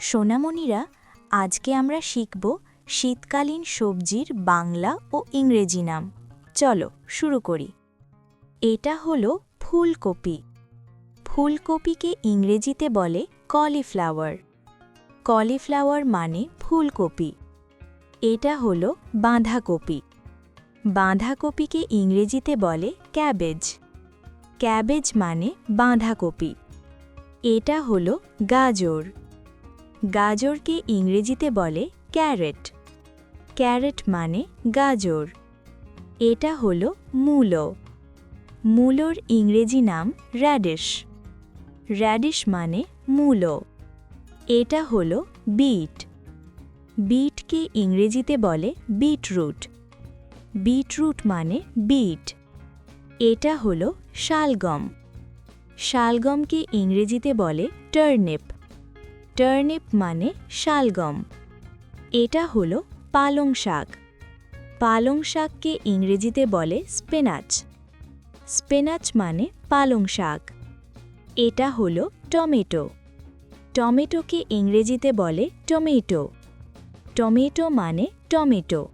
সোনামণিরা, আজকে আমরা শিখব শীতকালীন সবজির বাংলা ও ইংরেজি নাম। চলো শুরু করি। এটা হলো ফুলকপি। ফুলকপিকে ইংরেজিতে বলে কলিফ্লাওয়ার। কলিফ্লাওয়ার মানে ফুলকপি। এটা হলো বাঁধাকপি। বাঁধাকপিকে ইংরেজিতে বলে ক্যাবেজ। ক্যাবেজ মানে বাঁধাকপি। এটা হলো গাজর। গাজরকে ইংরেজিতে বলে ক্যারেট। ক্যারেট মানে গাজর। এটা হলো মূলো। মূলোর ইংরেজি নাম র্যাডিশ। র্যাডিশ মানে মূলো। এটা হলো বিট। বিটকে ইংরেজিতে বলে বিটরুট। বিটরুট মানে বিট। এটা হলো শালগম। শালগমকে ইংরেজিতে বলে টার্নিপ। টার্নিপ মানে শালগম। এটা হলো পালং শাক। পালং শাককে ইংরেজিতে বলে স্পিনাচ। স্পিনাচ মানে পালং শাক। এটা হলো টমেটো। টমেটোকে ইংরেজিতে বলে টমেটো। টমেটো মানে টমেটো।